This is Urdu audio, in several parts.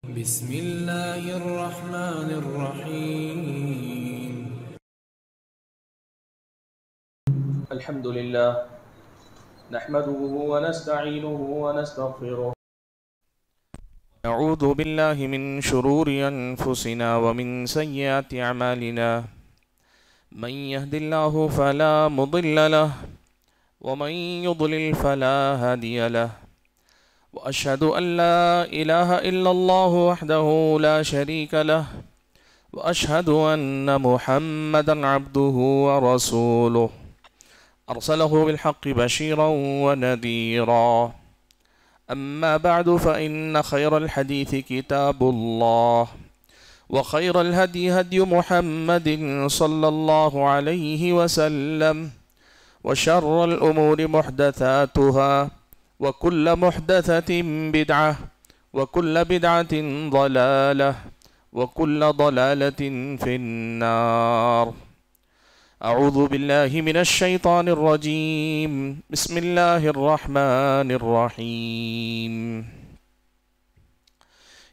بسم الله الرحمن الرحيم. الحمد لله نحمده ونستعينه ونستغفره. نعوذ بالله من شرور أنفسنا ومن سيئات أعمالنا. من يهد الله فلا مضل له ومن يضلل فلا هادي له. وأشهد أن لا إله إلا الله وحده لا شريك له. وأشهد أن محمدا عبده ورسوله أرسله بالحق بشيرا ونذيرا. أما بعد فإن خير الحديث كتاب الله وخير الهدي هدي محمد صلى الله عليه وسلم وشر الأمور محدثاتها وكل محدثة بدعة وكل بدعة ضلالة وكل ضلالة في النار. أعوذ بالله من الشيطان الرجيم. بسم الله الرحمن الرحيم.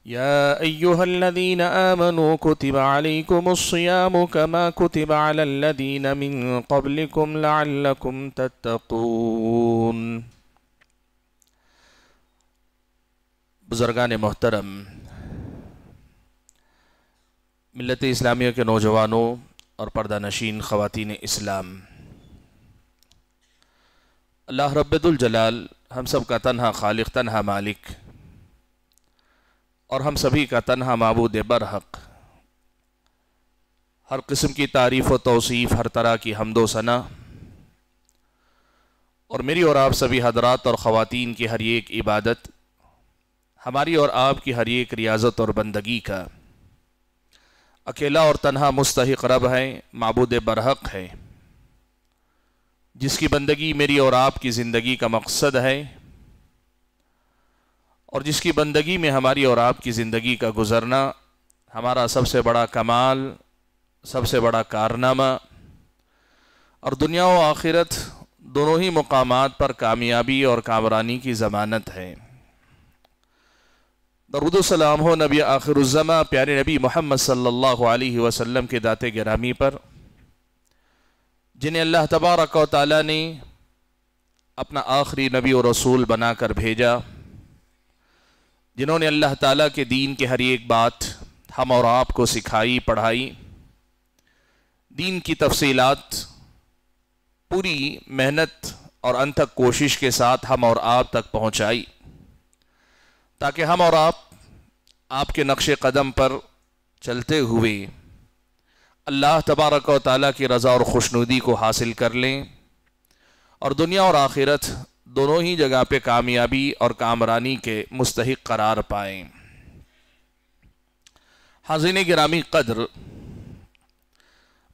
يا أيها الذين آمنوا كتب عليكم الصيام كما كتب على الذين من قبلكم لعلكم تتقون. بزرگان محترم، ملت اسلامیہ کے نوجوانوں اور پردہ نشین خواتین اسلام، اللہ رب الجلال ہم سب کا تنہا خالق، تنہا مالک اور ہم سبھی کا تنہا معبود برحق، ہر قسم کی تعریف و توصیف، ہر طرح کی حمد و ثنا، اور میری اور آپ سبھی حضرات اور خواتین کی ہر ایک عبادت، ہماری اور آپ کی ہر ایک ریاضت اور بندگی کا اکیلا اور تنہا مستحق رب ہے، معبود برحق ہے، جس کی بندگی میری اور آپ کی زندگی کا مقصد ہے، اور جس کی بندگی میں ہماری اور آپ کی زندگی کا گزرنا ہمارا سب سے بڑا کمال، سب سے بڑا کارنامہ، اور دنیا و آخرت دونوں ہی مقامات پر کامیابی اور کامرانی کی ضمانت ہے۔ درود و سلام ہو نبی آخر الزماں پیارے نبی محمد صلی اللہ علیہ وسلم کے ذات گرامی پر، جنہیں اللہ تبارک و تعالی نے اپنا آخری نبی و رسول بنا کر بھیجا، جنہوں نے اللہ تعالیٰ کے دین کی ہر ایک بات ہم اور آپ کو سکھائی، پڑھائی، دین کی تفصیلات پوری محنت اور انتھک کوشش کے ساتھ ہم اور آپ تک پہنچائی، تاکہ ہم اور آپ کے نقش قدم پر چلتے ہوئے اللہ تبارک و تعالیٰ کی رضا اور خوشنودی کو حاصل کر لیں، اور دنیا اور آخرت دونوں ہی جگہ پہ کامیابی اور کامرانی کے مستحق قرار پائیں۔ حاضرین گرامی قدر،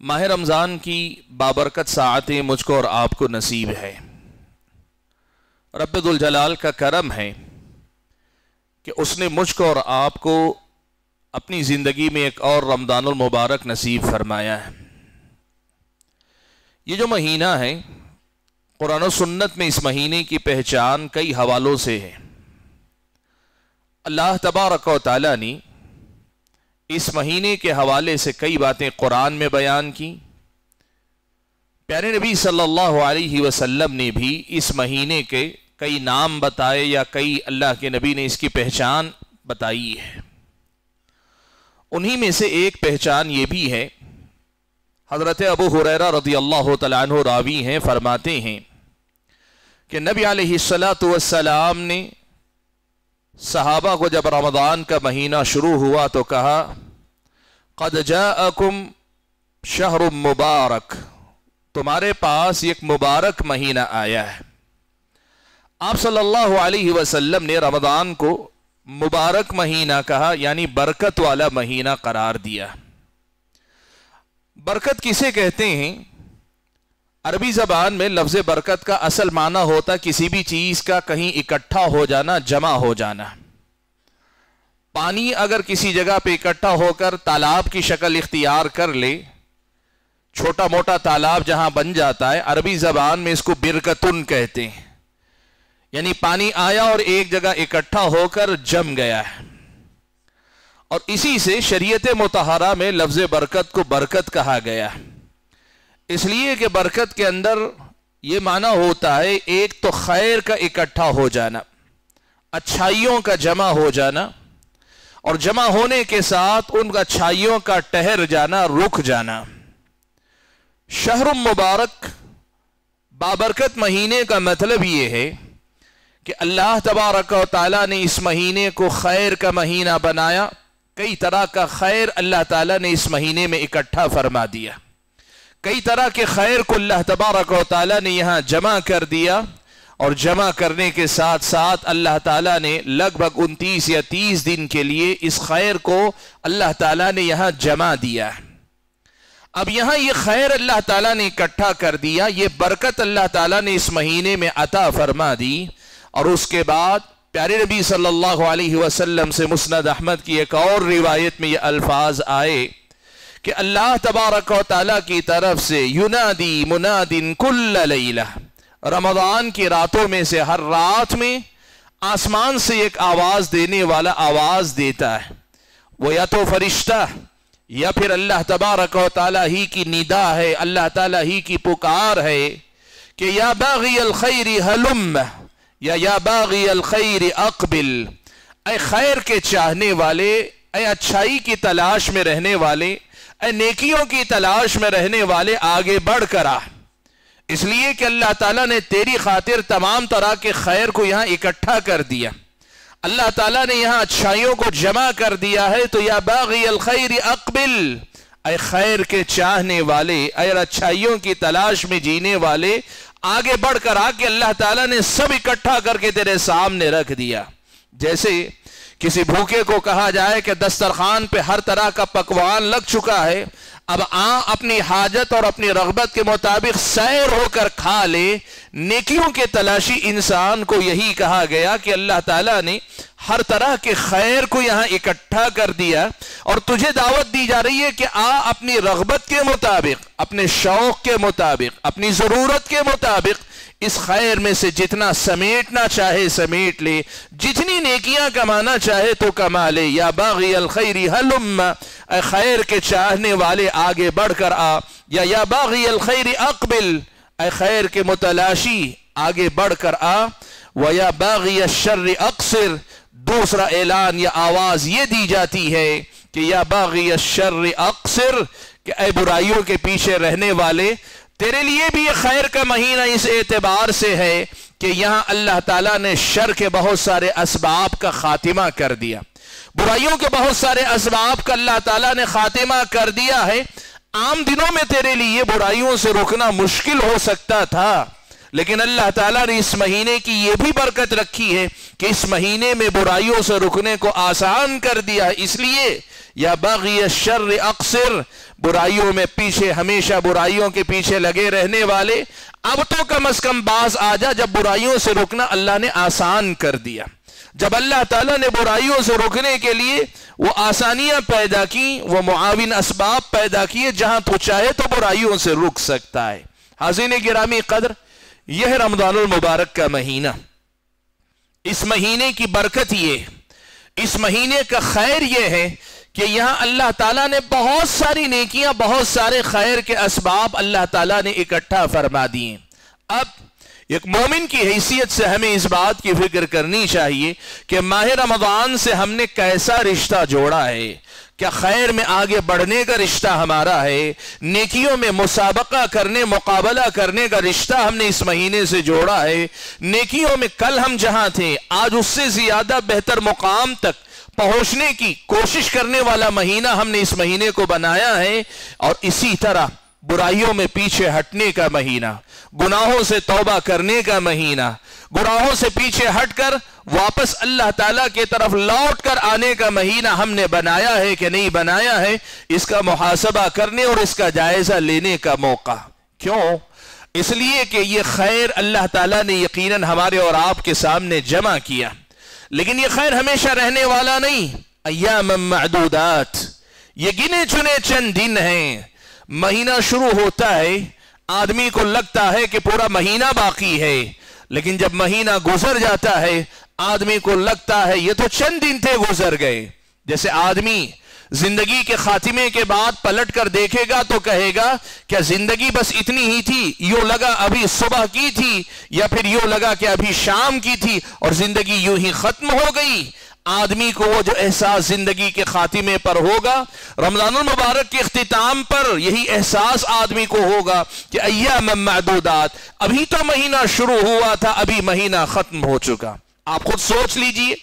ماہ رمضان کی بابرکت ساعتیں مجھ کو اور آپ کو نصیب ہے۔ رب ذوالجلال کا کرم ہے کہ اس نے مجھ کو اور آپ کو اپنی زندگی میں ایک اور رمضان المبارک نصیب فرمایا ہے۔ یہ جو مہینہ ہے، قرآن و سنت میں اس مہینے کی پہچان کئی حوالوں سے ہے۔ اللہ تبارک و تعالیٰ نے اس مہینے کے حوالے سے کئی باتیں قرآن میں بیان کی، پیارے نبی صلی اللہ علیہ وسلم نے بھی اس مہینے کے کئی نام بتائے، یا کئی اللہ کے نبی نے اس کی پہچان بتائی ہے۔ انہی میں سے ایک پہچان یہ بھی ہے، حضرت ابو ہریرہ رضی اللہ تعالیٰ عنہ راوی ہیں، فرماتے ہیں کہ نبی علیہ السلام نے صحابہ کو جب رمضان کا مہینہ شروع ہوا تو کہا، قد جاءکم شہر مبارک، تمہارے پاس ایک مبارک مہینہ آیا ہے۔ آپ صلی اللہ علیہ وسلم نے رمضان کو مبارک مہینہ کہا، یعنی برکت والا مہینہ قرار دیا۔ برکت کسے کہتے ہیں؟ عربی زبان میں لفظ برکت کا اصل معنی ہوتا کسی بھی چیز کا کہیں اکٹھا ہو جانا، جمع ہو جانا۔ پانی اگر کسی جگہ پہ اکٹھا ہو کر تالاب کی شکل اختیار کر لے، چھوٹا موٹا تالاب جہاں بن جاتا ہے، عربی زبان میں اس کو برکتن کہتے ہیں، یعنی پانی آیا اور ایک جگہ اکٹھا ہو کر جم گیا ہے۔ اور اسی سے شریعت مطہرہ میں لفظ برکت کو برکت کہا گیا، اس لیے کہ برکت کے اندر یہ معنی ہوتا ہے ایک تو خیر کا اکٹھا ہو جانا، اچھائیوں کا جمع ہو جانا، اور جمع ہونے کے ساتھ ان اچھائیوں کا ٹہر جانا، رک جانا۔ شہر مبارک بابرکت مہینے کا مطلب یہ ہے کہ اللہ تبارک و تعالیٰ نے اس مہینے کو خیر کا مہینہ بنایا، کئی طرح کا خیر اللہ تعالیٰ نے اس مہینے میں اکٹھا فرما دیا، کئی طرح کے خیر کو اللہ تبارک و تعالیٰ نے یہاں جمع کر دیا، اور جمع کرنے کے ساتھ ساتھ اللہ تعالیٰ نے لگ بھگ 29 یا 30 دن کے لیے اس خیر کو اللہ تعالیٰ نے یہاں جمع دیا۔ اب یہاں یہ خیر اللہ تعالیٰ نے اکٹھا کر دیا، یہ برکت اللہ تعالیٰ نے اس مہینے میں عطا فرما دی، اور اس کے بعد پیارے نبی صلی اللہ علیہ وسلم سے مسند احمد کی ایک اور روایت میں یہ الفاظ آئے کہ اللہ تبارک و تعالیٰ کی طرف سے ینادی منادن کل لیلہ، رمضان کی راتوں میں سے ہر رات میں آسمان سے ایک آواز دینے والا آواز دیتا ہے، وہ یا تو فرشتہ یا پھر اللہ تبارک و تعالیٰ ہی کی ندا ہے، اللہ تعالیٰ ہی کی پکار ہے کہ یا باغی الخیر ہلم، یا باغی الخیر اقبل، اے خیر کے چاہنے والے، اے اچھائی کی تلاش میں رہنے والے، اے نیکیوں کی تلاش میں رہنے والے، آگے بڑھ کر آ۔ اس لیے کہ اللہ تعالیٰ نے تیری خاطر تمام طرح کے خیر کو یہاں اکٹھا کر دیا، اللہ تعالیٰ نے یہاں اچھائیوں کو جمع کر دیا ہے، تو یا باغی الخیر اقبل، اے خیر کے چاہنے والے، اے اچھائیوں کی تلاش میں جینے والے، آگے بڑھ کر آ کے اللہ تعالیٰ نے سب اکٹھا کر کے تیرے سامنے رکھ دیا۔ جیسے کسی بھوکے کو کہا جائے کہ دسترخوان پہ ہر طرح کا پکوان لگ چکا ہے، اب اپنی حاجت اور اپنی رغبت کے مطابق سیر ہو کر کھا لے۔ نیکیوں کے تلاشی انسان کو یہی کہا گیا کہ اللہ تعالیٰ نے ہر طرح کے خیر کو یہاں اکٹھا کر دیا، اور تجھے دعوت دی جا رہی ہے کہ اپنی رغبت کے مطابق، اپنے شوق کے مطابق، اپنی ضرورت کے مطابق اس خیر میں سے جتنا سمیٹنا چاہے سمیٹ لے، جتنی نیکیاں کمانا چاہے تو کما لے۔ یا باغی الخیر ہلم، اے خیر کے چاہنے والے آگے بڑھ کر آ، یا باغی الخیر اقبل، اے خیر کے متلاشی آگے بڑھ کر آ، ویا باغی الشر اقصر، دوسرا اعلان یا آواز یہ دی جاتی ہے کہ یا باغی الشر اقصر، کہ اے برائیوں کے پیچھے رہنے والے، تیرے لیے بھی یہ خیر کا مہینہ اس اعتبار سے ہے کہ یہاں اللہ تعالیٰ نے شر کے بہت سارے اسباب کا خاتمہ کر دیا، برائیوں کے بہت سارے اسباب کا اللہ تعالیٰ نے خاتمہ کر دیا ہے۔ عام دنوں میں تیرے لیے برائیوں سے رکنا مشکل ہو سکتا تھا، لیکن اللہ تعالیٰ نے اس مہینے کی یہ بھی برکت رکھی ہے کہ اس مہینے میں برائیوں سے رکنے کو آسان کر دیا، اس لیے یا باغی الشر اقصر، برائیوں میں پیچھے، ہمیشہ برائیوں کے پیچھے لگے رہنے والے، اب تو کم از کم باز آ جا، جب برائیوں سے رکنا اللہ نے آسان کر دیا۔ جب اللہ تعالیٰ نے برائیوں سے روکنے کے لیے وہ آسانیاں پیدا کی، وہ معاون اسباب پیدا کیے، جہاں تو چاہے تو برائیوں سے رک سکتا ہے۔ حاضرین گرامی قدر، یہ ہے رمضان المبارک کا مہینہ۔ اس مہینے کی برکت یہ، اس مہینے کا خیر یہ ہے کہ یہاں اللہ تعالیٰ نے بہت ساری نیکیاں، بہت سارے خیر کے اسباب اللہ تعالیٰ نے اکٹھا فرما دیے۔ اب ایک مومن کی حیثیت سے ہمیں اس بات کی فکر کرنی چاہیے کہ ماہ رمضان سے ہم نے کیسا رشتہ جوڑا ہے۔ کیا خیر میں آگے بڑھنے کا رشتہ ہمارا ہے؟ نیکیوں میں مسابقہ کرنے، مقابلہ کرنے کا رشتہ ہم نے اس مہینے سے جوڑا ہے؟ نیکیوں میں کل ہم جہاں تھے، آج اس سے زیادہ بہتر مقام تک پہنچنے کی کوشش کرنے والا مہینہ ہم نے اس مہینے کو بنایا ہے۔ اور اسی طرح برائیوں میں پیچھے ہٹنے کا مہینہ، گناہوں سے توبہ کرنے کا مہینہ، گناہوں سے پیچھے ہٹ کر واپس اللہ تعالیٰ کی طرف لوٹ کر آنے کا مہینہ ہم نے بنایا ہے کہ نہیں بنایا ہے، اس کا محاسبہ کرنے اور اس کا جائزہ لینے کا موقع۔ کیوں؟ اس لیے کہ یہ خیر اللہ تعالیٰ نے یقیناً ہمارے اور آپ کے سامنے جمع کیا، لیکن یہ خیر ہمیشہ رہنے والا نہیں۔ ایام معدودات، یہ گنے چنے چند دن ہیں۔ مہینہ شروع ہوتا ہے، آدمی کو لگتا ہے کہ پورا مہینہ باقی ہے، لیکن جب مہینہ گزر جاتا ہے آدمی کو لگتا ہے یہ تو چند دن تھے گزر گئے۔ جیسے آدمی زندگی کے خاتمے کے بعد پلٹ کر دیکھے گا تو کہے گا کیا زندگی بس اتنی ہی تھی، یوں لگا ابھی صبح کی تھی، یا پھر یوں لگا کہ ابھی شام کی تھی اور زندگی یوں ہی ختم ہو گئی۔ آدمی کو وہ جو احساس زندگی کے خاتمے پر ہوگا، رمضان المبارک کے اختتام پر یہی احساس آدمی کو ہوگا کہ ایام معدودات، ابھی تو مہینہ شروع ہوا تھا، ابھی مہینہ ختم ہو چکا۔ آپ خود سوچ لیجئے،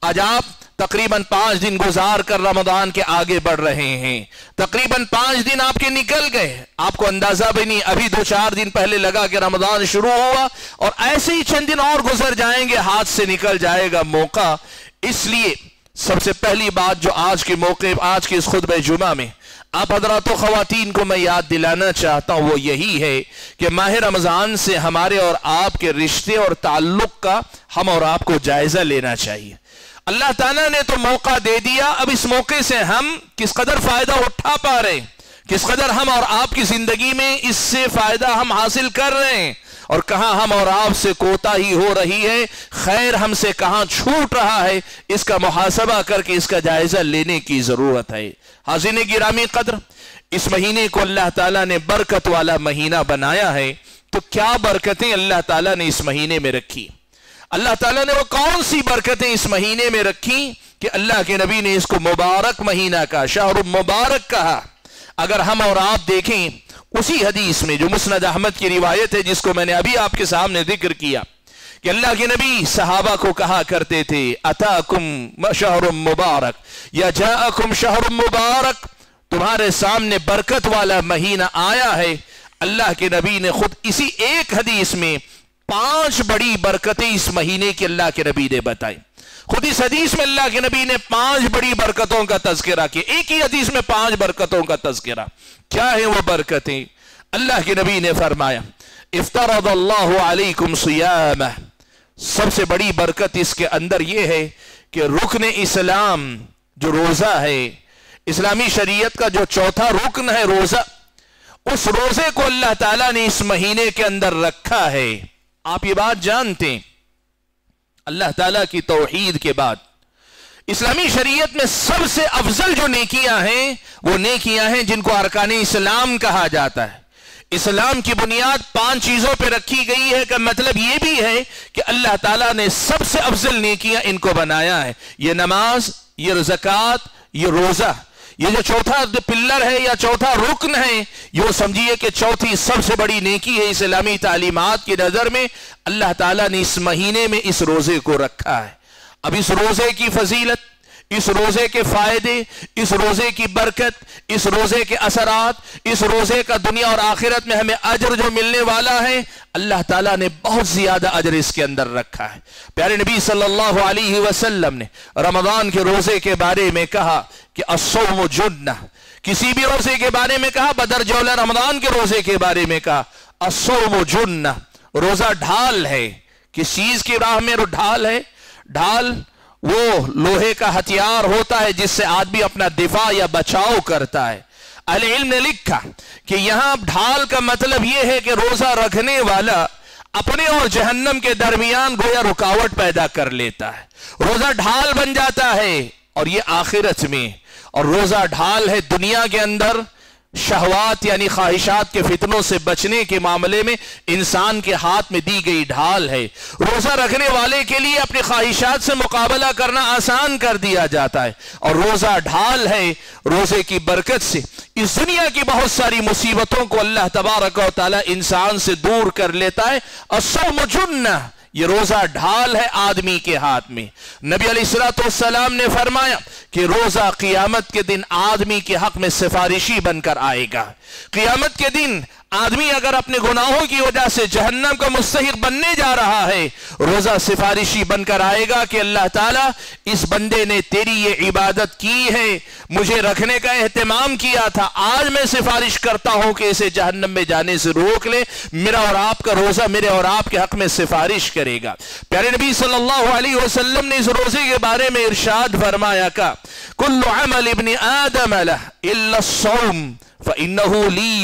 آج آپ تقریباً 5 دن گزار کر رمضان کے آگے بڑھ رہے ہیں، تقریباً 5 دن آپ کے نکل گئے، آپ کو اندازہ بھی نہیں، ابھی 2-4 دن پہلے لگا کہ رمضان شروع ہوا، اور ایسے ہی چند دن اور گزر جائیں گے، ہاتھ سے نکل جائے گا موقع۔ اس لیے سب سے پہلی بات جو آج کے موقع، آج کے اس خطبہ جمعہ میں آپ حضرات و خواتین کو میں یاد دلانا چاہتا ہوں، وہ یہی ہے کہ ماہ رمضان سے ہمارے اور آپ کے رشتے اور تعلق کا ہم اور آپ کو جائزہ لینا چاہیے۔ اللہ تعالیٰ نے تو موقع دے دیا، اب اس موقع سے ہم کس قدر فائدہ اٹھا پا رہے ہیں، کس قدر ہم اور آپ کی زندگی میں اس سے فائدہ ہم حاصل کر رہے ہیں، اور کہاں ہم اور آپ سے کوتاہی ہو رہی ہے، خیر ہم سے کہاں چھوٹ رہا ہے، اس کا محاسبہ کر کے اس کا جائزہ لینے کی ضرورت ہے۔ حاضرین گرامی قدر، اس مہینے کو اللہ تعالیٰ نے برکت والا مہینہ بنایا ہے، تو کیا برکتیں اللہ تعالیٰ نے اس مہینے میں رکھی؟ اللہ تعالیٰ نے وہ کون سی برکتیں اس مہینے میں رکھی کہ اللہ کے نبی نے اس کو مبارک مہینہ کا شہر مبارک کہا؟ اگر ہم اور آپ دیکھیں اسی حدیث میں جو مسند احمد کی روایت ہے، جس کو میں نے ابھی آپ کے سامنے ذکر کیا، کہ اللہ کے نبی صحابہ کو کہا کرتے تھے اتاکم شہر مبارک یا جاءکم شہر مبارک، تمہارے سامنے برکت والا مہینہ آیا ہے۔ اللہ کے نبی نے خود اسی ایک حدیث میں 5 بڑی برکتیں اس مہینے کی اللہ کے نبی نے بتائی۔ خود اس حدیث میں اللہ کے نبی نے 5 بڑی برکتوں کا تذکرہ کیا، ایک ہی حدیث میں 5 برکتوں کا تذکرہ۔ کیا ہیں وہ برکتیں؟ اللہ کے نبی نے فرمایا افترض اللہ علیکم صیامہ، سب سے بڑی برکت اس کے اندر یہ ہے کہ رکن اسلام جو روزہ ہے، اسلامی شریعت کا جو چوتھا رکن ہے روزہ، اس روزے کو اللہ تعالیٰ نے اس مہینے کے اندر رکھا ہے۔ آپ یہ بات جانتے ہیں، اللہ تعالیٰ کی توحید کے بعد اسلامی شریعت میں سب سے افضل جو نیکیاں ہیں، وہ نیکیاں ہیں جن کو ارکان اسلام کہا جاتا ہے۔ اسلام کی بنیاد 5 چیزوں پہ رکھی گئی ہے، کہ مطلب یہ بھی ہے کہ اللہ تعالیٰ نے سب سے افضل نیکیاں ان کو بنایا ہے۔ یہ نماز، یہ زکوٰۃ، یہ روزہ، یہ جو چوتھا پلر ہے یا چوتھا رکن ہے، یہ سمجھیے کہ چوتھی سب سے بڑی نیکی ہے اسلامی تعلیمات کی نظر میں۔ اللہ تعالیٰ نے اس مہینے میں اس روزے کو رکھا ہے۔ اب اس روزے کی فضیلت، اس روزے کے فائدے، اس روزے کی برکت، اس روزے کے اثرات، اس روزے کا دنیا اور آخرت میں ہمیں اجر جو ملنے والا ہے، اللہ تعالیٰ نے بہت زیادہ اجر اس کے اندر رکھا ہے۔ پیارے نبی صلی اللہ علیہ وسلم نے رمضان کے روزے کے بارے میں کہا کہ الصوم جنہ، کسی بھی روزے کے بارے میں کہا، بدرجہ اولی رمضان کے روزے کے بارے میں کہا الصوم جنہ، روزہ ڈھال ہے۔ کس چیز کی راہ میں ڈھال ہے؟ ڈھال وہ لوہے کا ہتھیار ہوتا ہے جس سے آدمی اپنا دفاع یا بچاؤ کرتا ہے۔ اہل علم نے لکھا کہ یہاں ڈھال کا مطلب یہ ہے کہ روزہ رکھنے والا اپنے اور جہنم کے درمیان گویا رکاوٹ پیدا کر لیتا ہے، روزہ ڈھال بن جاتا ہے، اور یہ آخرت میں، اور روزہ ڈھال ہے دنیا کے اندر شہوات یعنی خواہشات کے فتنوں سے بچنے کے معاملے میں انسان کے ہاتھ میں دی گئی ڈھال ہے۔ روزہ رکھنے والے کے لیے اپنی خواہشات سے مقابلہ کرنا آسان کر دیا جاتا ہے، اور روزہ ڈھال ہے۔ روزے کی برکت سے اس دنیا کی بہت ساری مصیبتوں کو اللہ تبارک و تعالی انسان سے دور کر لیتا ہے۔ الصوم جنہ، یہ روزہ ڈھال ہے آدمی کے ہاتھ میں۔ نبی علیہ السلام نے فرمایا کہ روزہ قیامت کے دن آدمی کے حق میں سفارشی بن کر آئے گا۔ قیامت کے دن آدمی اگر اپنے گناہوں کی وجہ سے جہنم کا مستحق بننے جا رہا ہے، روزہ سفارشی بن کر آئے گا کہ اللہ تعالیٰ اس بندے نے تیری یہ عبادت کی ہے، مجھے رکھنے کا اہتمام کیا تھا، آج میں سفارش کرتا ہوں کہ اسے جہنم میں جانے سے روک لے۔ میرا اور آپ کا روزہ میرے اور آپ کے حق میں سفارش کرے گا۔ پیارے نبی صلی اللہ علیہ وسلم نے اس روزے کے بارے میں ارشاد فرمایا کہ کل عمل ابن آدم لہ الا الصوم فإنه لي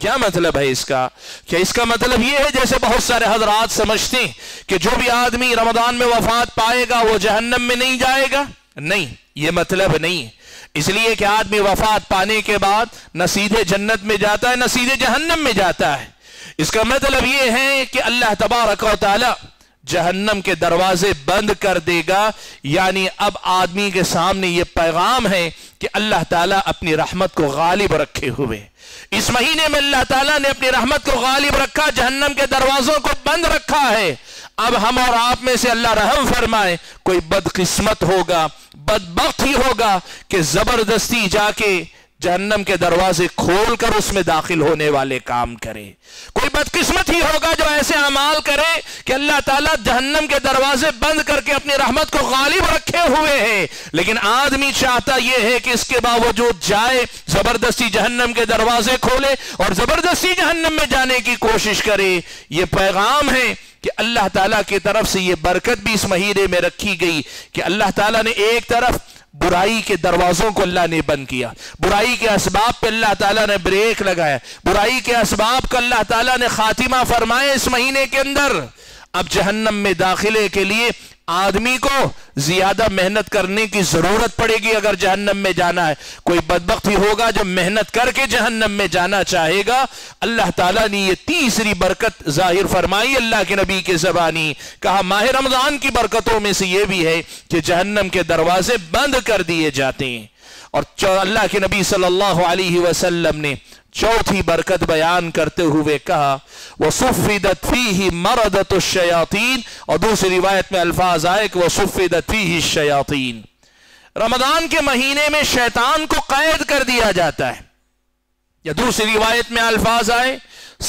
کیا مطلب ہے اس کا؟ کہ اس کا مطلب یہ ہے جیسے بہت سارے حضرات سمجھتے ہیں کہ جو بھی آدمی رمضان میں وفات پائے گا وہ جہنم میں نہیں جائے گا. نہیں، یہ مطلب نہیں. اس لیے کہ آدمی وفات پانے کے بعد نہ سیدھے جنت میں جاتا ہے نہ سیدھے جہنم میں جاتا ہے. اس کا مطلب یہ ہے کہ اللہ تبارک و تعالی جہنم کے دروازے بند کر دے گا. یعنی اب آدمی کے سامنے یہ پیغام ہے کہ اللہ تعالیٰ اپنی رحمت کو غالب رکھے ہوئے اس مہینے میں اللہ تعالیٰ نے اپنی رحمت کو غالب رکھا، جہنم کے دروازوں کو بند رکھا ہے. اب ہم اور آپ میں سے اللہ رحم فرمائے کوئی بدقسمت ہوگا، بدبخت ہی ہوگا کہ زبردستی جا کے جہنم کے دروازے کھول کر اس میں داخل ہونے والے کام کرے. کوئی بدقسمت ہی ہوگا جو ایسے اعمال کرے کہ اللہ تعالیٰ جہنم کے دروازے بند کر کے اپنی رحمت کو غالب رکھے ہوئے ہیں، لیکن آدمی چاہتا یہ ہے کہ اس کے باوجود جائے، زبردستی جہنم کے دروازے کھولے اور زبردستی جہنم میں جانے کی کوشش کرے. یہ پیغام ہے کہ اللہ تعالیٰ کی طرف سے یہ برکت بھی اس مہینے میں رکھی گئی کہ اللہ تعالیٰ نے ایک طرف برائی کے دروازوں کو اللہ نے بند کیا، برائی کے اسباب پہ اللہ تعالیٰ نے بریک لگایا، برائی کے اسباب کو اللہ تعالیٰ نے خاتمہ فرمایا اس مہینے کے اندر. اب جہنم میں داخلے کے لیے آدمی کو زیادہ محنت کرنے کی ضرورت پڑے گی اگر جہنم میں جانا ہے. کوئی بدبخت ہی ہوگا جو محنت کر کے جہنم میں جانا چاہے گا. اللہ تعالیٰ نے یہ تیسری برکت ظاہر فرمائی اللہ کے نبی کے زبانی، کہا ماہ رمضان کی برکتوں میں سے یہ بھی ہے کہ جہنم کے دروازے بند کر دیے جاتے ہیں. اور اللہ کے نبی صلی اللہ علیہ وسلم نے چوتھی برکت بیان کرتے ہوئے کہا وَصُفِّدَتْ فِيهِ مَرَدَةُ الشَّيَاطِينِ، اور دوسری روایت میں الفاظ آئے کہ وَصُفِّدَتْ فِيهِ الشَّيَاطِينِ. رمضان کے مہینے میں شیطان کو قید کر دیا جاتا ہے، یا دوسری روایت میں الفاظ آئے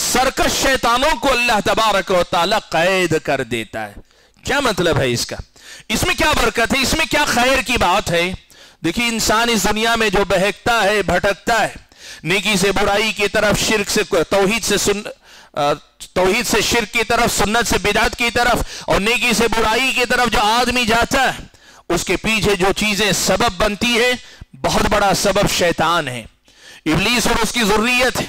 سرکش شیطانوں کو اللہ تبارک و تعالی قید کر دیتا ہے. کیا مطلب ہے اس کا؟ اس میں کیا برکت ہے؟ اس میں کیا خیر کی بات ہے؟ دیکھیے انسان اس دنیا میں جو بہکتا ہے، بھٹکتا ہے، نیکی سے برائی کی طرف، شرک سے توحید سے شرک کی طرف، سنت سے بدعت کی طرف، اور نیکی سے برائی کی طرف جو آدمی جاتا ہے اس کے پیچھے جو چیزیں سبب بنتی ہے، بہت بڑا سبب شیطان ہے، ابلیس اور اس کی ذریت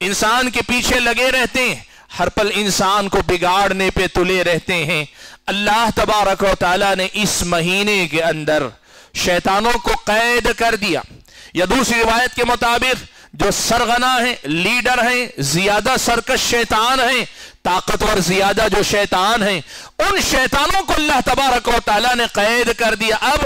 انسان کے پیچھے لگے رہتے ہیں، ہر پل انسان کو بگاڑنے پہ تلے رہتے ہیں. اللہ تبارک و تعالیٰ نے اس مہینے کے اندر شیطانوں کو قید کر دیا. یا دوسری روایت کے مطابق جو سرغنا ہیں، لیڈر ہیں، زیادہ سرکش شیطان ہیں، طاقتور زیادہ جو شیطان ہیں، ان شیطانوں کو اللہ تبارک و تعالیٰ نے قید کر دیا. اب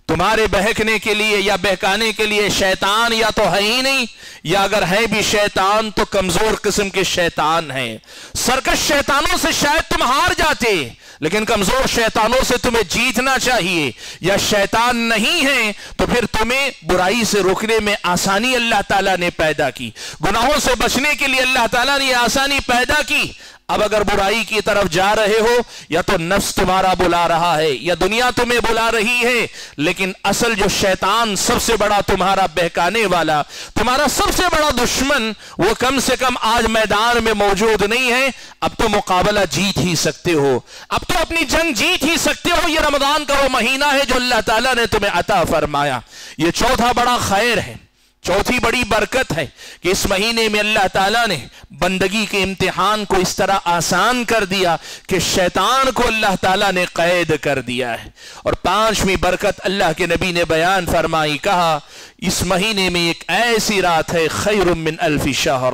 تمہارے بہکنے کے لیے یا بہکانے کے لیے شیطان یا تو ہے ہی نہیں، یا اگر ہے بھی شیطان تو کمزور قسم کے شیطان ہیں. سرکش شیطانوں سے شاید تم ہار جاتے، لیکن کمزور شیطانوں سے تمہیں جیتنا چاہیے. یا شیطان نہیں ہے تو پھر تمہیں برائی سے روکنے میں آسانی اللہ تعالیٰ نے پیدا کی، گناہوں سے بچنے کے لیے اللہ تعالیٰ نے یہ آسانی پیدا کی. اب اگر برائی کی طرف جا رہے ہو، یا تو نفس تمہارا بلا رہا ہے یا دنیا تمہیں بلا رہی ہے، لیکن اصل جو شیطان سب سے بڑا تمہارا بہکانے والا، تمہارا سب سے بڑا دشمن، وہ کم سے کم آج میدان میں موجود نہیں ہے. اب تو مقابلہ جیت ہی سکتے ہو، اب تو اپنی جنگ جیت ہی سکتے ہو. یہ رمضان کا وہ مہینہ ہے جو اللہ تعالیٰ نے تمہیں عطا فرمایا. یہ چوتھا بڑا خیر ہے، چوتھی بڑی برکت ہے کہ اس مہینے میں اللہ تعالیٰ نے بندگی کے امتحان کو اس طرح آسان کر دیا کہ شیطان کو اللہ تعالیٰ نے قید کر دیا ہے. اور پانچویں برکت اللہ کے نبی نے بیان فرمائی، کہا اس مہینے میں ایک ایسی رات ہے خیر من 1000 شہر،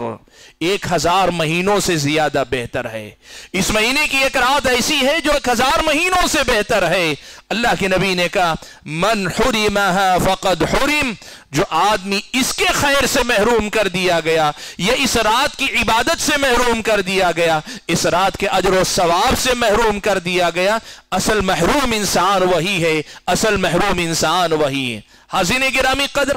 1000 مہینوں سے زیادہ بہتر ہے. اس مہینے کی ایک رات ایسی ہے جو 1000 مہینوں سے بہتر ہے. اللہ کے نبی نے کہا من حرمها فقد حرم، جو آدمی اس کے خیر سے محروم کر دیا گیا، یا اس رات کی عبادت سے محروم کر دیا گیا، اس رات کے اجر و ثواب سے محروم کر دیا گیا، اصل محروم انسان وہی ہے، اصل محروم انسان وہی ہے. حاضرین گرامی قدر،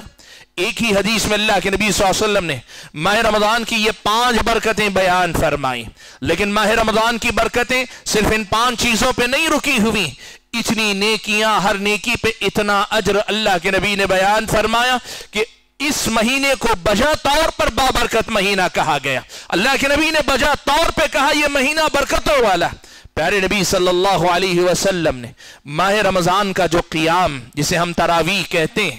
ایک ہی حدیث میں اللہ کے نبی صلی اللہ علیہ وسلم نے ماہ رمضان کی یہ 5 برکتیں بیان فرمائیں. لیکن ماہ رمضان کی برکتیں صرف ان 5 چیزوں پہ نہیں رکی ہوئی، اتنی نیکیاں، ہر نیکی پہ اتنا اجر اللہ کے نبی نے بیان فرمایا کہ اس مہینے کو بجا طور پر بابرکت مہینہ کہا گیا. اللہ کے نبی نے بجا طور پہ کہا یہ مہینہ برکتوں والا. پیارے نبی صلی اللہ علیہ وسلم نے ماہ رمضان کا جو قیام، جسے ہم تراویح کہتے ہیں،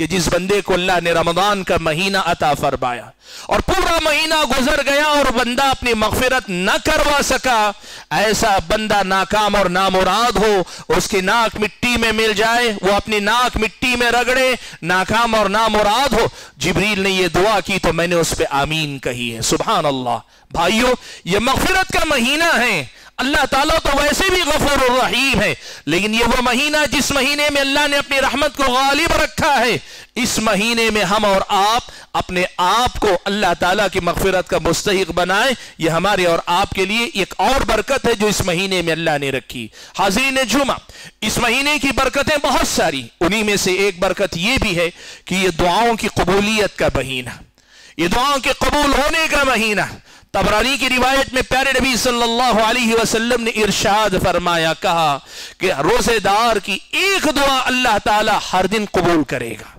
کہ جس بندے کو اللہ نے رمضان کا مہینہ عطا فرمایا اور پورا مہینہ گزر گیا اور بندہ اپنی مغفرت نہ کروا سکا، ایسا بندہ ناکام اور نامراد ہو، اس کی ناک مٹی میں مل جائے، وہ اپنی ناک مٹی میں رگڑے، ناکام اور نامراد ہو۔ جبریل نے یہ دعا کی تو میں نے اس پہ آمین کہی ہے۔ سبحان اللہ۔ بھائیو، یہ مغفرت کا مہینہ ہے۔ اللہ تعالیٰ تو ویسے بھی غفور الرحیم ہے، لیکن یہ وہ مہینہ جس مہینے میں اللہ نے اپنی رحمت کو غالب رکھا ہے، اس مہینے میں ہم اور آپ اپنے آپ کو اللہ تعالیٰ کی مغفرت کا مستحق بنائیں۔ یہ ہمارے اور آپ کے لیے ایک اور برکت ہے جو اس مہینے میں اللہ نے رکھی۔ حاضرین جمعہ، اس مہینے کی برکتیں بہت ساری، انہی میں سے ایک برکت یہ بھی ہے کہ یہ دعاؤں کی قبولیت کا مہینہ، یہ دعاؤں کے قبول ہونے کا مہینہ۔ طبرانی کی روایت میں پیارے نبی صلی اللہ علیہ وسلم نے ارشاد فرمایا، کہا کہ روزے دار کی ایک دعا اللہ تعالی ہر دن قبول کرے گا،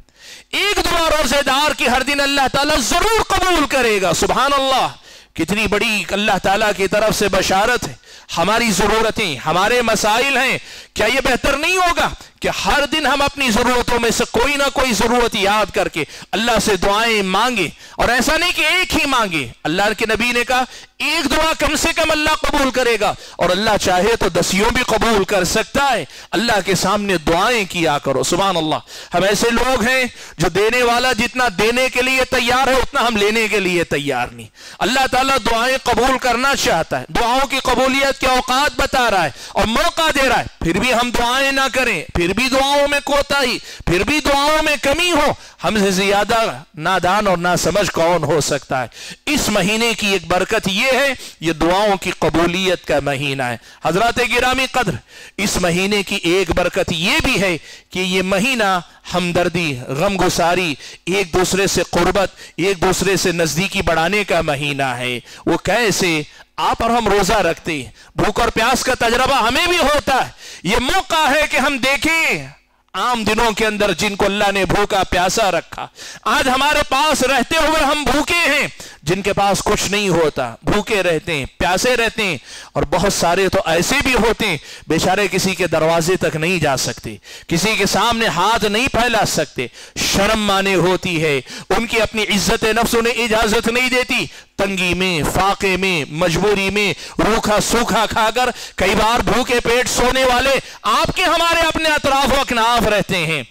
ایک دعا روزے دار کی ہر دن اللہ تعالی ضرور قبول کرے گا۔ سبحان اللہ، کتنی بڑی اللہ تعالیٰ کی طرف سے بشارت ہے۔ ہماری ضرورتیں، ہمارے مسائل ہیں، کیا یہ بہتر نہیں ہوگا کہ ہر دن ہم اپنی ضرورتوں میں سے کوئی نہ کوئی ضرورت یاد کر کے اللہ سے دعائیں مانگیں، اور ایسا نہیں کہ ایک ہی مانگے۔ اللہ کے نبی نے کہا ایک دعا کم سے کم اللہ قبول کرے گا، اور اللہ چاہے تو 10 بھی قبول کر سکتا ہے۔ اللہ کے سامنے دعائیں کیا کرو۔ سبحان اللہ۔ ہم ایسے لوگ ہیں جو دینے والا جتنا دینے کے لیے تیار ہے اتنا ہم لینے کے لیے تیار نہیں۔ اللہ تعالیٰ دعائیں قبول کرنا چاہتا ہے، دعاؤں کی قبولیت کے اوقات بتا رہا ہے اور موقع دے رہا ہے، پھر بھی ہم دعائیں نہ کریں، پھر بھی دعاؤں میں کوتاہی، پھر بھی دعاؤں میں کمی ہو، ہم سے زیادہ نادان اور ناسمجھ کون ہو سکتا ہے؟ اس مہینے کی ایک برکت یہ ہے، یہ دعاؤں کی قبولیت کا مہینہ ہے۔ حضرات گرامی قدر، اس مہینے کی ایک برکت یہ بھی ہے کہ یہ مہینہ ہمدردی، غم گساری، ایک دوسرے سے قربت، ایک دوسرے سے نزدیکی بڑھانے کا مہینہ ہے۔ وہ کیسے؟ آپ اور ہم روزہ رکھتے ہیں، بھوک اور پیاس کا تجربہ ہمیں بھی ہوتا ہے۔ یہ موقع ہے کہ ہم دیکھیں عام دنوں کے اندر جن کو اللہ نے بھوکا پیاسا رکھا، آج ہمارے پاس رہتے ہوئے ہم بھوکے ہیں، جن کے پاس کچھ نہیں ہوتا بھوکے رہتے ہیں، پیاسے رہتے ہیں، اور بہت سارے تو ایسے بھی ہوتے ہیں بیچارے کسی کے دروازے تک نہیں جا سکتے، کسی کے سامنے ہاتھ نہیں پھیلا سکتے، شرم مانے ہوتی ہے، ان کی اپنی عزت نفس انہیں اجازت نہیں دیتی، تنگی میں، فاقے میں، مجبوری میں، روکھا سوکھا کھا کر کئی بار بھوکے پیٹ سونے والے آپ کے ہمارے اپنے اطراف و اکناف رہتے ہیں۔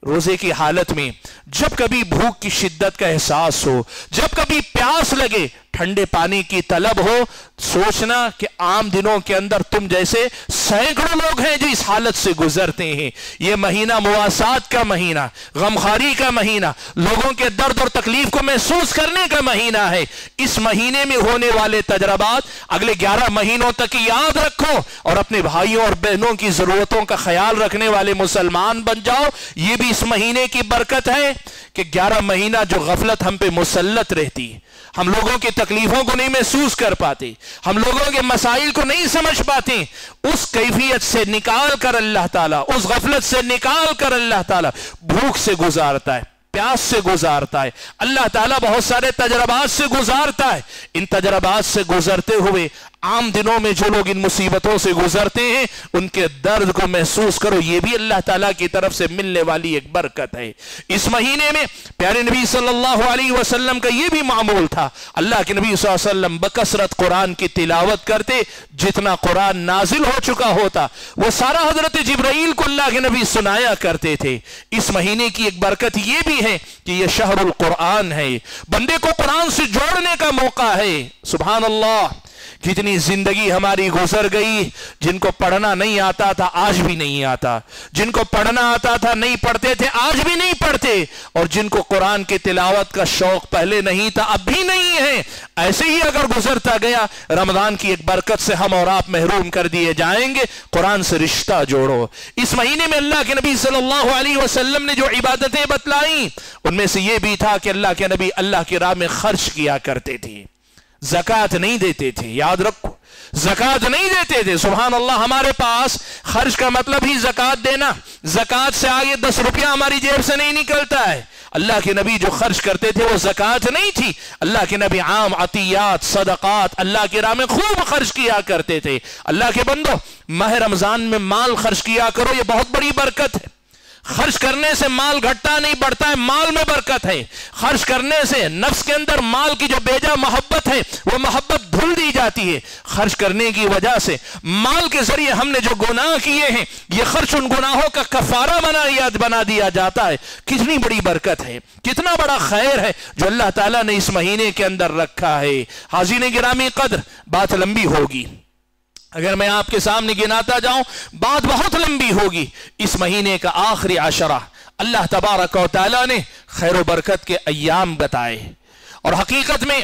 روزے کی حالت میں جب کبھی بھوک کی شدت کا احساس ہو، جب کبھی پیاس لگے، ٹھنڈے پانی کی طلب ہو، سوچنا کہ عام دنوں کے اندر تم جیسے سینکڑوں لوگ ہیں جو اس حالت سے گزرتے ہیں۔ یہ مہینہ مواسات کا مہینہ، غمخواری کا مہینہ، لوگوں کے درد اور تکلیف کو محسوس کرنے کا مہینہ ہے۔ اس مہینے میں ہونے والے تجربات اگلے 11 مہینوں تک یاد رکھو اور اپنے بھائیوں اور بہنوں کی ضرورتوں کا خیال رکھنے والے مسلمان بن جاؤ۔ یہ بھی اس مہینے کی برکت ہے کہ 11 مہینہ جو غفلت ہم پہ مسلط رہتی ہے، ہم لوگوں کی تکلیفوں کو نہیں محسوس کر پاتے، ہم لوگوں کے مسائل کو نہیں سمجھ پاتے، اس کیفیت سے نکال کر اللہ تعالیٰ، اس غفلت سے نکال کر اللہ تعالیٰ بھوک سے گزارتا ہے، پیاس سے گزارتا ہے۔ اللہ تعالیٰ بہت سارے تجربات سے گزارتا ہے۔ ان تجربات سے گزرتے ہوئے عام دنوں میں جو لوگ ان مصیبتوں سے گزرتے ہیں ان کے درد کو محسوس کرو، یہ بھی اللہ تعالیٰ کی طرف سے ملنے والی ایک برکت ہے۔ اس مہینے میں پیارے نبی صلی اللہ علیہ وسلم کا یہ بھی معمول تھا، اللہ کے نبی صلی اللہ علیہ وسلم بکثرت قرآن کی تلاوت کرتے، جتنا قرآن نازل ہو چکا ہوتا وہ سارا حضرت جبرائیل کو اللہ کے نبی سنایا کرتے تھے۔ اس مہینے کی ایک برکت یہ بھی ہے کہ یہ شہر القرآن ہے، بندے کو قرآن سے جوڑنے کا موقع ہے۔ سبحان اللہ، جتنی زندگی ہماری گزر گئی، جن کو پڑھنا نہیں آتا تھا آج بھی نہیں آتا، جن کو پڑھنا آتا تھا نہیں پڑھتے تھے آج بھی نہیں پڑھتے، اور جن کو قرآن کی تلاوت کا شوق پہلے نہیں تھا اب بھی نہیں ہے، ایسے ہی اگر گزرتا گیا رمضان کی ایک برکت سے ہم اور آپ محروم کر دیے جائیں گے۔ قرآن سے رشتہ جوڑو۔ اس مہینے میں اللہ کے نبی صلی اللہ علیہ وسلم نے جو عبادتیں بتلائیں ان میں سے یہ بھی تھا کہ اللہ کے نبی اللہ کی راہ میں خرچ کیا کرتے تھے، زکوٰۃ نہیں دیتے تھے، یاد رکھو، زکوٰۃ نہیں دیتے تھے۔ سبحان اللہ، ہمارے پاس خرچ کا مطلب ہی زکوٰۃ دینا، زکوٰۃ سے آگے 10 روپیہ ہماری جیب سے نہیں نکلتا ہے۔ اللہ کے نبی جو خرچ کرتے تھے وہ زکوٰۃ نہیں تھی، اللہ کے نبی عام عطیات، صدقات اللہ کی راہ میں خوب خرچ کیا کرتے تھے۔ اللہ کے بندو، ماہ رمضان میں مال خرچ کیا کرو، یہ بہت بڑی برکت ہے۔ خرچ خرچ کرنے سے مال گھٹتا نہیں بڑھتا ہے، مال میں برکت ہے۔ خرچ کرنے سے نفس کے اندر مال کی جو بیجا محبت ہے وہ محبت دھل دی جاتی ہے۔ خرچ کرنے کی وجہ سے مال کے ذریعے ہم نے جو گناہ کیے ہیں یہ خرچ ان گناہوں کا کفارہ بنا دیا جاتا ہے۔ کتنی بڑی برکت ہے، کتنا بڑا خیر ہے جو اللہ تعالیٰ نے اس مہینے کے اندر رکھا ہے۔ حاضرین گرامی قدر، بات لمبی ہوگی، اگر میں آپ کے سامنے گناتا جاؤں بات بہت لمبی ہوگی۔ اس مہینے کا آخری عشرہ اللہ تبارک و تعالیٰ نے خیر و برکت کے ایام بتائے، اور حقیقت میں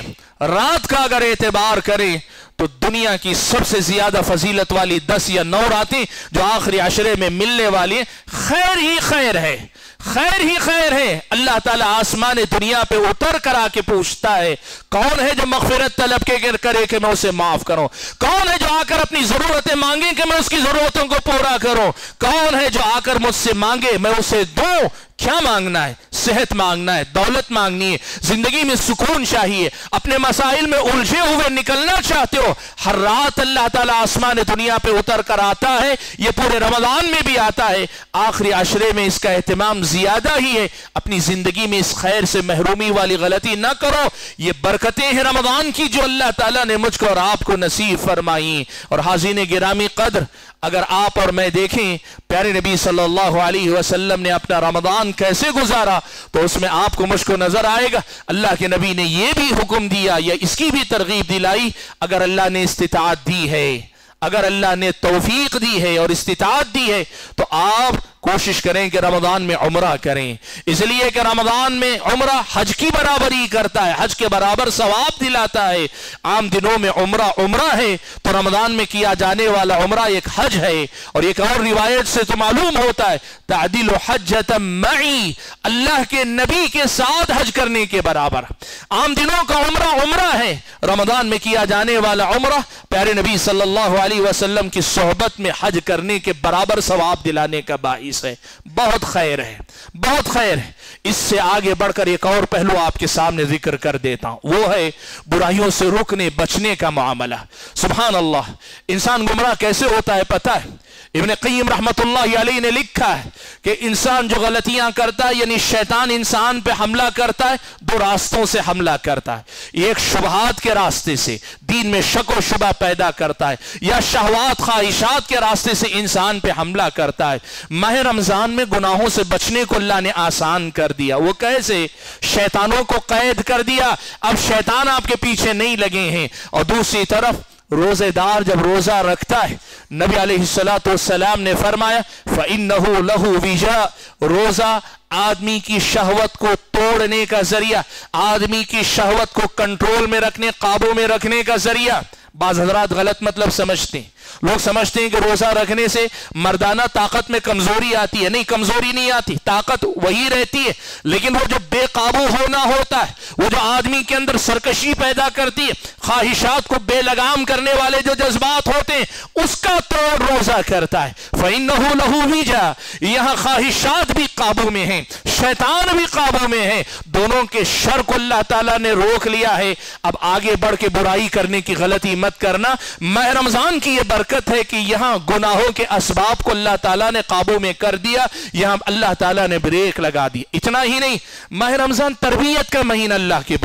رات کا اگر اعتبار کریں تو دنیا کی سب سے زیادہ فضیلت والی 10 یا 9 راتیں جو آخری عشرے میں ملنے والی، خیر ہی خیر ہے، خیر ہی خیر ہے۔ اللہ تعالیٰ آسمان دنیا پہ اتر کر آ کے پوچھتا ہے کون ہے جو مغفرت طلب کرے کہ میں اسے معاف کروں، کون ہے جو آ کر اپنی ضرورتیں مانگے کہ میں اس کی ضرورتوں کو پورا کروں، کون ہے جو آ کر مجھ سے مانگے میں اسے دوں۔ کیا مانگنا ہے؟ صحت مانگنا ہے، دولت مانگنی ہے، زندگی میں سکون چاہیے، اپنے مسائل میں الجھے ہوئے نکلنا چاہتے ہو، ہر رات اللہ تعالیٰ آسمان دنیا پہ اتر کر آتا ہے، یہ پورے رمضان میں بھی آتا ہے، آخری عشرے میں اس کا اہتمام زیادہ ہی ہے۔ اپنی زندگی میں اس خیر سے محرومی والی غلطی نہ کرو، یہ برکتیں ہیں رمضان کی جو اللہ تعالیٰ نے مجھ کو اور آپ کو نصیب فرمائی۔ اور حاضرین گرامی قدر، اگر آپ اور میں دیکھیں پیارے نبی صلی اللہ علیہ وسلم نے اپنا رمضان کیسے گزارا تو اس میں آپ کو مجھ کو نظر آئے گا اللہ کے نبی نے یہ بھی حکم دیا یا اس کی بھی ترغیب دلائی، اگر اللہ نے استطاعت دی ہے، اگر اللہ نے توفیق دی ہے اور استطاعت دی ہے تو آپ کوشش کریں کہ رمضان میں عمرہ کریں، اس لیے کہ رمضان میں عمرہ حج کی برابری کرتا ہے، حج کے برابر ثواب دلاتا ہے۔ عام دنوں میں عمرہ ہے تو رمضان میں کیا جانے والا عمرہ ایک حج ہے، اور ایک اور روایت سے تو معلوم ہوتا ہے تعدیل حجۃ معی، اللہ کے نبی کے ساتھ حج کرنے کے برابر۔ عام دنوں کا عمرہ ہے، رمضان میں کیا جانے والا عمرہ پیارے نبی صلی اللہ علیہ وسلم کی صحبت میں حج کرنے کے برابر ثواب دلانے کا باعث ہے۔ بہت خیر ہے، بہت خیر ہے۔ اس سے آگے بڑھ کر ایک اور پہلو آپ کے سامنے ذکر کر دیتا ہوں، وہ ہے برائیوں سے رکنے بچنے کا معاملہ۔ سبحان اللہ، انسان گمراہ کیسے ہوتا ہے پتہ ہے؟ ابن قیم رحمت اللہ علیہ نے لکھا ہے کہ انسان جو غلطیاں کرتا ہے، یعنی شیطان انسان پہ حملہ کرتا ہے، 2 راستوں سے حملہ کرتا ہے۔ ایک شبہات کے راستے سے، دین میں شک و شبہ پیدا کرتا ہے، یا شہوات خواہشات کے راستے سے انسان پہ حملہ کرتا ہے۔ ماہ رمضان میں گناہوں سے بچنے کو اللہ نے آسان کر دیا۔ وہ کیسے؟ شیطانوں کو قید کر دیا، اب شیطان آپ کے پیچھے نہیں لگے ہیں۔ اور دوسری طرف روزے دار جب روزہ رکھتا ہے، نبی علیہ السلام نے فرمایا فَإِنَّهُ لَهُ وِجَاء، روزہ آدمی کی شہوت کو توڑنے کا ذریعہ، آدمی کی شہوت کو کنٹرول میں رکھنے، قابو میں رکھنے کا ذریعہ۔ بعض حضرات غلط مطلب سمجھتے ہیں، لوگ سمجھتے ہیں کہ روزہ رکھنے سے مردانہ طاقت میں کمزوری آتی ہے۔ نہیں، کمزوری نہیں آتی، طاقت وہی رہتی ہے، لیکن وہ جو بے قابو ہونا ہوتا ہے، وہ جو آدمی کے اندر سرکشی پیدا کرتی ہے، خواہشات کو بے لگام کرنے والے جو جذبات ہوتے ہیں، اس کا توڑ روزہ کرتا ہے۔ فَإِنَّهُ لَهُ وِجَاء، یہاں خواہشات بھی قابو میں ہیں، شیطان بھی قابو میں ہے، دونوں کے شر کو اللہ تعالیٰ نے روک لیا ہے۔ اب آگے بڑھ کے برائی کرنے کی غلطی مت کرنا۔ ماہ رمضان کی یہ برکت ہے کہ یہاں گناہوں کے اسباب کو اللہ تعالیٰ نے قابو میں کر دیا، یہاں اللہ تعالیٰ نے بریک لگا دی۔ اتنا ہی نہیں، ماہ رمضان تربیت کا مہینہ، اللہ کے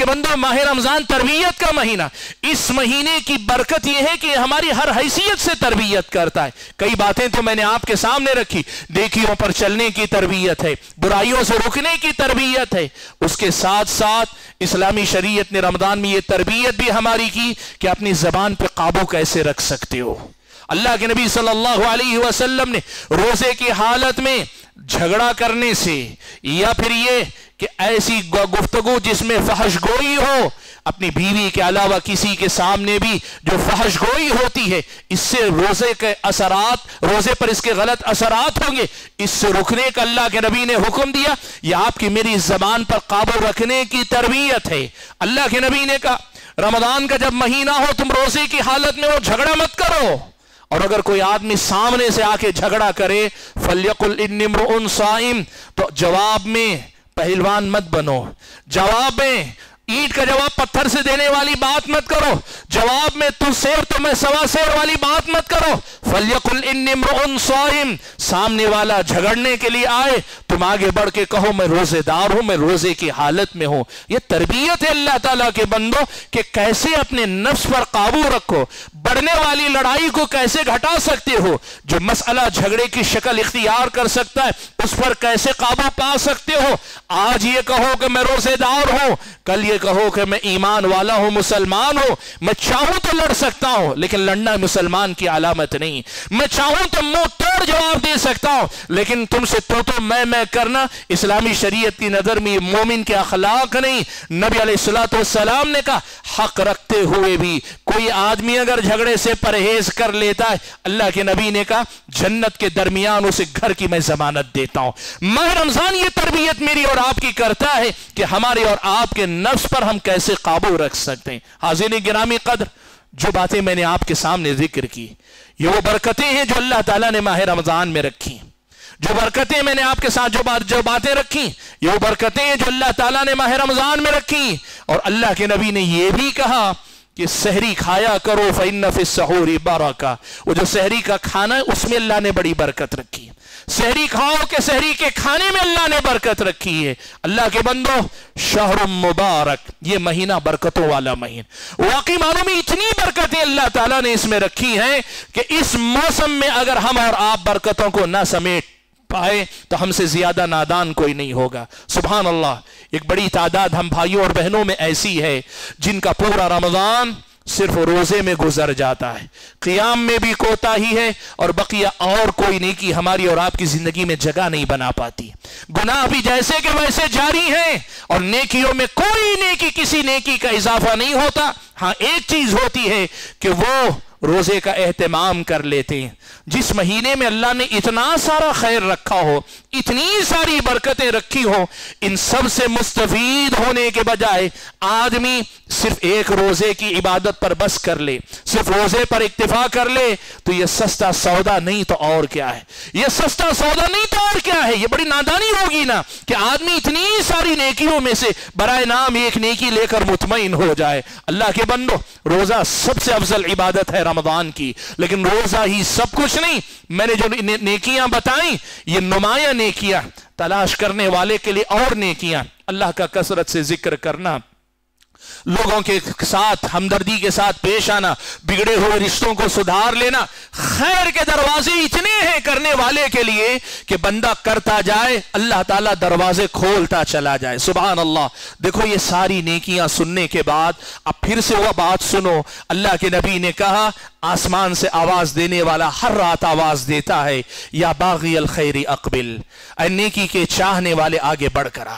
بندو ماہ رمضان تربیت کا مہینہ۔ اس مہینے کی برکت یہ ہے کہ ہماری ہر حیثیت سے تربیت کرتا ہے۔ کئی باتیں تو میں نے آپ کے سامنے رکھی، نیکیوں پر چلنے کی تربیت ہے، برائیوں سے رکنے کی تربیت ہے، اس کے ساتھ ساتھ اسلامی شریعت نے رمضان میں یہ تربیت بھی ہماری کی کہ اپنی زبان پہ قابو کیسے رکھ سکتے ہو۔ اللہ کے نبی صلی اللہ علیہ وسلم نے روزے کی حالت میں جھگڑا کرنے سے، یا پھر یہ کہ ایسی گفتگو جس میں فحش گوئی ہو، اپنی بیوی کے علاوہ کسی کے سامنے بھی جو فحش گوئی ہوتی ہے، اس سے روزے کے اثرات، روزے پر اس کے غلط اثرات ہوں گے، اس سے رکنے کا اللہ کے نبی نے حکم دیا۔ یہ آپ کی میری زبان پر قابو رکھنے کی تربیت ہے۔ اللہ کے نبی نے کہا رمضان کا جب مہینہ ہو تم روزے کی حالت میں ہو، جھگڑا مت کرو، اور اگر کوئی آدمی سامنے سے آ کے جھگڑا کرے فَلْيَقُلْ إِنِّي امْرُؤٌ صَائِمٌ، تو جواب میں پہلوان مت بنو، جواب میں اینٹ کا جواب پتھر سے دینے والی بات مت کرو، جواب میں تو سیر تو میں سوا سیر والی بات مت کرو۔ فَلْيَقُلْ إِنِّي امْرُؤٌ صَائِمٌ، سامنے والا جھگڑنے کے لیے آئے، تم آگے بڑھ کے کہو میں روزے دار ہوں، میں روزے کی حالت میں ہوں۔ یہ تربیت ہے اللہ تعالیٰ کے بندوں کہ کیسے اپنے نفس پر قابو رکھو، بڑھنے والی لڑائی کو کیسے گھٹا سکتے ہو، جو مسئلہ جھگڑے کی شکل اختیار کر سکتا ہے اس پر کیسے قابو پا سکتے ہو۔ آج یہ کہو کہ میں روزے دار ہوں، کل یہ کہو کہ میں ایمان والا ہوں، مسلمان ہوں۔ میں چاہوں تو لڑ سکتا ہوں لیکن لڑنا مسلمان کی علامت نہیں۔ میں چاہوں تو منہ توڑ جواب دے سکتا ہوں لیکن تم سے تو میں کرنا اسلامی شریعت کی نظر میں یہ مومن کے اخلاق نہیں۔ نبی علیہ السلام نے کہا حق رکھتے ہوئے بھی کوئی آدمی اگر جھگڑے سے پرہیز کر لیتا ہے، اللہ کے نبی نے کہا جنت کے درمیان اسے گھر کی میں ضمانت دیتا ہوں۔ ماہ رمضان یہ تربیت میری اور آپ کی کرتا ہے کہ ہمارے اور آپ کے نفس پر ہم کیسے قابو رکھ سکتے ہیں۔ حاضرین گرامی قدر، جو باتیں میں نے آپ کے سامنے ذکر کی یہ وہ برکتیں ہیں جو اللہ تعالیٰ نے ماہ رمضان میں رکھی، جو برکتیں میں نے آپ کے ساتھ جو باتیں رکھی یہ وہ برکتیں ہیں جو اللہ تعالیٰ نے ماہ رمضان میں رکھی۔ اور اللہ کے نبی نے یہ بھی کہا کہ سحری کھایا کرو فَإِنَّ فِي السَّحُورِ بَرَكَةٌ، وہ جو سحری کا کھانا ہے اس میں اللہ نے بڑی برکت رکھی ہے۔ سحری کھاؤ کہ سحری کے کھانے میں اللہ نے برکت رکھی ہے۔ اللہ کے بندو، شہر مبارک، یہ مہینہ برکتوں والا مہینہ، واقعی معنوں میں اتنی برکتیں اللہ تعالیٰ نے اس میں رکھی ہیں کہ اس موسم میں اگر ہم اور آپ برکتوں کو نہ سمیٹ پائے تو ہم سے زیادہ نادان کوئی نہیں ہوگا۔ سبحان اللہ، ایک بڑی تعداد ہم بھائیوں اور بہنوں میں ایسی ہے جن کا پورا رمضان صرف روزے میں گزر جاتا ہے، قیام میں بھی کوتاہی ہے اور بقیہ اور کوئی نیکی ہماری اور آپ کی زندگی میں جگہ نہیں بنا پاتی۔ گناہ بھی جیسے کہ ویسے جاری ہیں اور نیکیوں میں کوئی نیکی کسی نیکی کا اضافہ نہیں ہوتا۔ ہاں ایک چیز ہوتی ہے کہ وہ روزے کا اہتمام کر لیتے ہیں۔ جس مہینے میں اللہ نے اتنا سارا خیر رکھا ہو، اتنی ساری برکتیں رکھی ہو، ان سب سے مستفید ہونے کے بجائے آدمی صرف ایک روزے کی عبادت پر بس کر لے، صرف روزے پر اکتفا کر لے تو یہ سستا سودا نہیں تو اور کیا ہے، یہ سستا سودا نہیں تو اور کیا ہے۔ یہ بڑی نادانی ہوگی نا کہ آدمی اتنی ساری نیکیوں میں سے برائے نام ایک نیکی لے کر مطمئن ہو جائے۔ اللہ کے بندو، روزہ سب سے افضل عبادت ہے رمضان کی، لیکن روزہ ہی سب کچھ نہیں۔ میں نے جو نیکیاں بتائیں یہ نمایاں نیکیاں، تلاش کرنے والے کے لیے اور نیکیاں، اللہ کا کثرت سے ذکر کرنا، لوگوں کے ساتھ ہمدردی کے ساتھ پیش آنا، بگڑے ہوئے رشتوں کو سدھار لینا۔ خیر کے دروازے اتنے ہیں کرنے والے کے لیے کہ بندہ کرتا جائے، اللہ تعالیٰ دروازے کھولتا چلا جائے۔ سبحان اللہ۔ دیکھو یہ ساری نیکیاں سننے کے بعد اب پھر سے وہ بات سنو، اللہ کے نبی نے کہا آسمان سے آواز دینے والا ہر رات آواز دیتا ہے، یا باغی الخیر اقبل، اے نیکی کے چاہنے والے آگے بڑھ کر آ،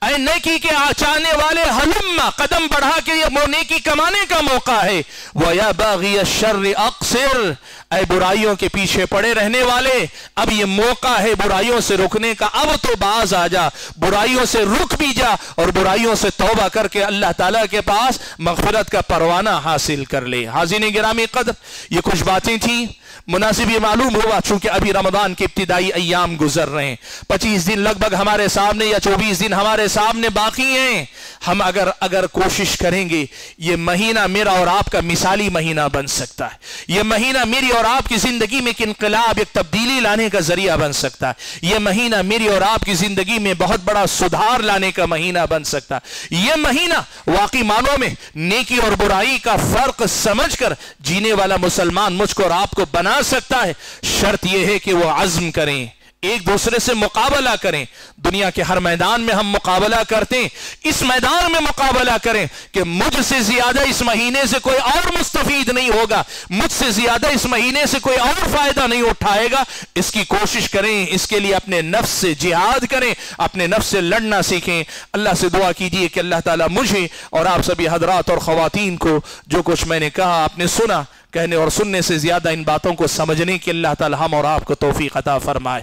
اے نیکی کے چاہنے والے ہلما، قدم بڑھا کے یہ نیکی کمانے کا موقع ہے۔ وَيَا بَاغِيَ الشَّرِّ أَقْصِرْ، اے برائیوں کے پیچھے پڑے رہنے والے اب یہ موقع ہے برائیوں سے رکنے کا، اب تو باز آ جا، برائیوں سے رک بھی جا اور برائیوں سے توبہ کر کے اللہ تعالیٰ کے پاس مغفرت کا پروانہ حاصل کر لے۔ حاضرین گرامی قدر، یہ کچھ باتیں تھیں۔ مناسب یہ معلوم ہوا چونکہ ابھی رمضان کے ابتدائی ایام گزر رہے ہیں، 25 دن لگ بھگ ہمارے سامنے یا 24 دن ہمارے سامنے باقی ہیں۔ ہم اگر کوشش کریں گے یہ مہینہ میرا اور آپ کا مثالی مہینہ بن سکتا ہے، یہ مہینہ میری اور آپ کی زندگی میں ایک انقلاب، ایک تبدیلی لانے کا ذریعہ بن سکتا ہے، یہ مہینہ میری اور آپ کی زندگی میں بہت بڑا سدھار لانے کا مہینہ بن سکتا ہے۔ یہ مہینہ واقعی معنوں میں نیکی اور برائی کا فرق سمجھ کر جینے والا مسلمان مجھ کو اور آپ کو بنا سکتا ہے۔ شرط یہ ہے کہ وہ عزم کریں، ایک دوسرے سے مقابلہ کریں۔ دنیا کے ہر میدان میں ہم مقابلہ کرتے ہیں، اس میدان میں مقابلہ کریں کہ مجھ سے زیادہ اس مہینے سے کوئی اور مستفید نہیں ہوگا، مجھ سے زیادہ اس مہینے سے کوئی اور فائدہ نہیں اٹھائے گا۔ اس کی کوشش کریں، اس کے لیے اپنے نفس سے جہاد کریں، اپنے نفس سے لڑنا سیکھیں۔ اللہ سے دعا کیجیے کہ اللہ تعالیٰ مجھے اور آپ سبھی حضرات اور خواتین کو جو کچھ میں نے کہا، آپ نے سنا، کہنے اور سننے سے زیادہ ان باتوں کو سمجھنے کی اللہ تعالیٰ ہم اور آپ کو توفیق عطا فرمائے۔